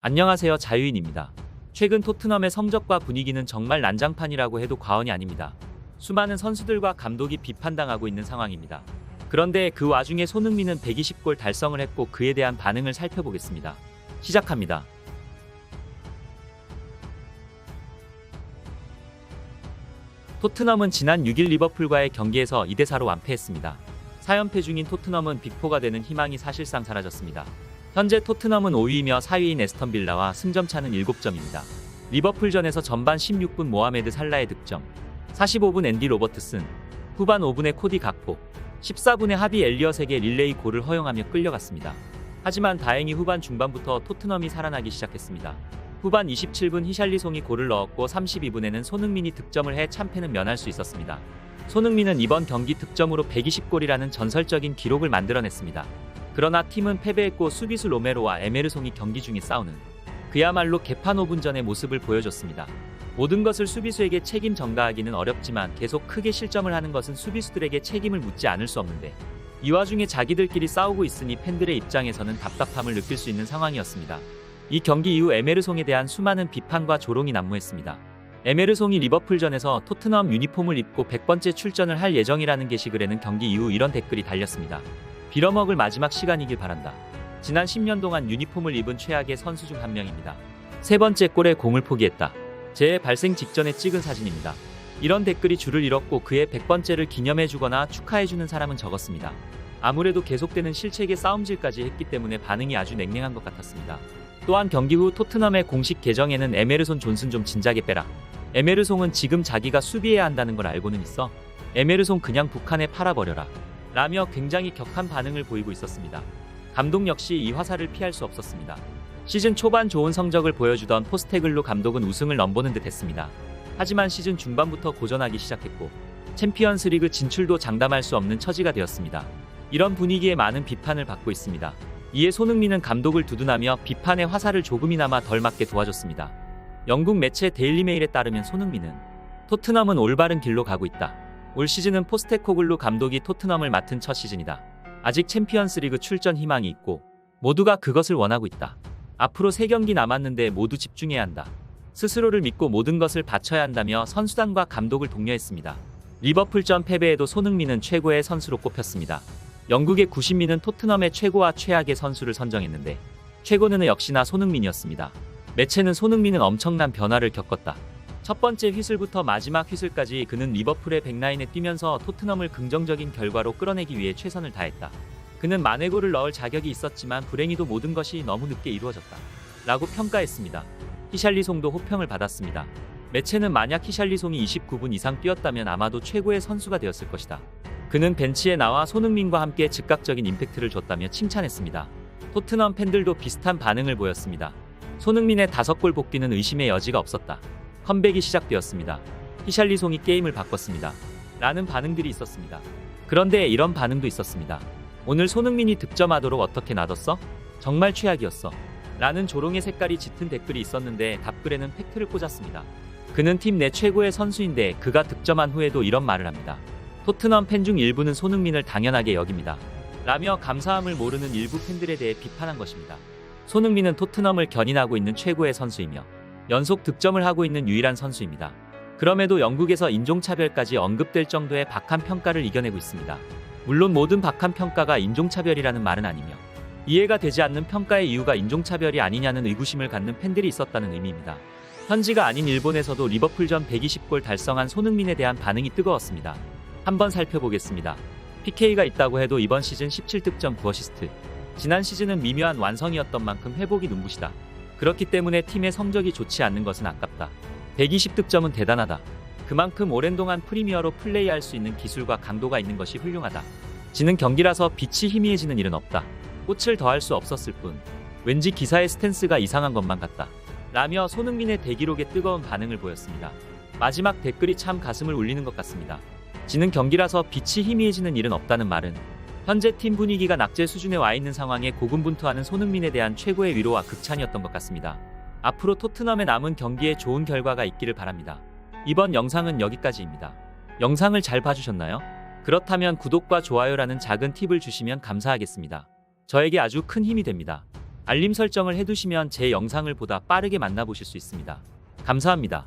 안녕하세요, 자유인입니다. 최근 토트넘의 성적과 분위기는 정말 난장판이라고 해도 과언이 아닙니다. 수많은 선수들과 감독이 비판당하고 있는 상황입니다. 그런데 그 와중에 손흥민은 120골 달성을 했고 그에 대한 반응을 살펴보겠습니다. 시작합니다. 토트넘은 지난 6일 리버풀과의 경기에서 2대4로 완패했습니다. 4연패 중인 토트넘은 빅4가 되는 희망이 사실상 사라졌습니다. 현재 토트넘은 5위이며 4위인 에스턴 빌라와 승점차는 7점입니다. 리버풀전에서 전반 16분 모하메드 살라의 득점, 45분 앤디 로버트슨, 후반 5분에 코디 각포, 14분에 하비 엘리엇에게 릴레이 골을 허용하며 끌려갔습니다. 하지만 다행히 후반 중반부터 토트넘이 살아나기 시작했습니다. 후반 27분 히샬리송이 골을 넣었고 32분에는 손흥민이 득점을 해 참패는 면할 수 있었습니다. 손흥민은 이번 경기 득점으로 120골이라는 전설적인 기록을 만들어냈습니다. 그러나 팀은 패배했고 수비수 로메로와 에메르송이 경기 중에 싸우는 그야말로 개판 5분 전의 모습을 보여줬습니다. 모든 것을 수비수에게 책임 전가하기는 어렵지만 계속 크게 실점을 하는 것은 수비수들에게 책임을 묻지 않을 수 없는데 이 와중에 자기들끼리 싸우고 있으니 팬들의 입장에서는 답답함을 느낄 수 있는 상황이었습니다. 이 경기 이후 에메르송에 대한 수많은 비판과 조롱이 난무했습니다. 에메르송이 리버풀전에서 토트넘 유니폼을 입고 100번째 출전을 할 예정이라는 게시글에는 경기 이후 이런 댓글이 달렸습니다. 빌어먹을 마지막 시간이길 바란다. 지난 10년 동안 유니폼을 입은 최악의 선수 중 한 명입니다. 세 번째 골에 공을 포기했다. 제 발생 직전에 찍은 사진입니다. 이런 댓글이 줄을 잃었고 그의 100번째를 기념해주거나 축하해주는 사람은 적었습니다. 아무래도 계속되는 실책의 싸움질까지 했기 때문에 반응이 아주 냉랭한 것 같았습니다. 또한 경기 후 토트넘의 공식 계정에는 에메르손 존슨 좀 진작에 빼라. 에메르송은 지금 자기가 수비해야 한다는 걸 알고는 있어. 에메르송 그냥 북한에 팔아버려라. 라며 굉장히 격한 반응을 보이고 있었습니다. 감독 역시 이 화살을 피할 수 없었습니다. 시즌 초반 좋은 성적을 보여주던 포스테글로 감독은 우승을 넘보는 듯 했습니다. 하지만 시즌 중반부터 고전하기 시작했고 챔피언스리그 진출도 장담할 수 없는 처지가 되었습니다. 이런 분위기에 많은 비판을 받고 있습니다. 이에 손흥민은 감독을 두둔하며 비판의 화살을 조금이나마 덜 맞게 도와줬습니다. 영국 매체 데일리메일에 따르면 손흥민은 토트넘은 올바른 길로 가고 있다. 올 시즌은 포스테코글루 감독이 토트넘을 맡은 첫 시즌이다. 아직 챔피언스리그 출전 희망이 있고 모두가 그것을 원하고 있다. 앞으로 3경기 남았는데 모두 집중해야 한다. 스스로를 믿고 모든 것을 바쳐야 한다며 선수단과 감독을 독려했습니다. 리버풀전 패배에도 손흥민은 최고의 선수로 꼽혔습니다. 영국의 구신민은 토트넘의 최고와 최악의 선수를 선정했는데 최고는 역시나 손흥민이었습니다. 매체는 손흥민은 엄청난 변화를 겪었다. 첫 번째 휘슬부터 마지막 휘슬까지 그는 리버풀의 백라인에 뛰면서 토트넘을 긍정적인 결과로 끌어내기 위해 최선을 다했다. 그는 만회골을 넣을 자격이 있었지만 불행히도 모든 것이 너무 늦게 이루어졌다. 라고 평가했습니다. 히샬리송도 호평을 받았습니다. 매체는 만약 히샬리송이 29분 이상 뛰었다면 아마도 최고의 선수가 되었을 것이다. 그는 벤치에 나와 손흥민과 함께 즉각적인 임팩트를 줬다며 칭찬했습니다. 토트넘 팬들도 비슷한 반응을 보였습니다. 손흥민의 5골 복귀는 의심의 여지가 없었다. 컴백이 시작되었습니다. 히샬리송이 게임을 바꿨습니다. 라는 반응들이 있었습니다. 그런데 이런 반응도 있었습니다. 오늘 손흥민이 득점하도록 어떻게 놔뒀어? 정말 최악이었어. 라는 조롱의 색깔이 짙은 댓글이 있었는데 답글에는 팩트를 꽂았습니다. 그는 팀 내 최고의 선수인데 그가 득점한 후에도 이런 말을 합니다. 토트넘 팬 중 일부는 손흥민을 당연하게 여깁니다. 라며 감사함을 모르는 일부 팬들에 대해 비판한 것입니다. 손흥민은 토트넘을 견인하고 있는 최고의 선수이며 연속 득점을 하고 있는 유일한 선수입니다. 그럼에도 영국에서 인종차별까지 언급될 정도의 박한 평가를 이겨내고 있습니다. 물론 모든 박한 평가가 인종차별이라는 말은 아니며 이해가 되지 않는 평가의 이유가 인종차별이 아니냐는 의구심을 갖는 팬들이 있었다는 의미입니다. 현지가 아닌 일본에서도 리버풀전 120골 달성한 손흥민에 대한 반응이 뜨거웠습니다. 한번 살펴보겠습니다. PK가 있다고 해도 이번 시즌 17득점 9어시스트. 지난 시즌은 미묘한 완성이었던 만큼 회복이 눈부시다. 그렇기 때문에 팀의 성적이 좋지 않는 것은 아깝다. 120득점은 대단하다. 그만큼 오랜 동안 프리미어로 플레이할 수 있는 기술과 강도가 있는 것이 훌륭하다. 지는 경기라서 빛이 희미해지는 일은 없다. 꽃을 더할 수 없었을 뿐 왠지 기사의 스탠스가 이상한 것만 같다. 라며 손흥민의 대기록에 뜨거운 반응을 보였습니다. 마지막 댓글이 참 가슴을 울리는 것 같습니다. 지는 경기라서 빛이 희미해지는 일은 없다는 말은 현재 팀 분위기가 낙제 수준에 와 있는 상황에 고군분투하는 손흥민에 대한 최고의 위로와 극찬이었던 것 같습니다. 앞으로 토트넘의 남은 경기에 좋은 결과가 있기를 바랍니다. 이번 영상은 여기까지입니다. 영상을 잘 봐주셨나요? 그렇다면 구독과 좋아요라는 작은 팁을 주시면 감사하겠습니다. 저에게 아주 큰 힘이 됩니다. 알림 설정을 해두시면 제 영상을 보다 빠르게 만나보실 수 있습니다. 감사합니다.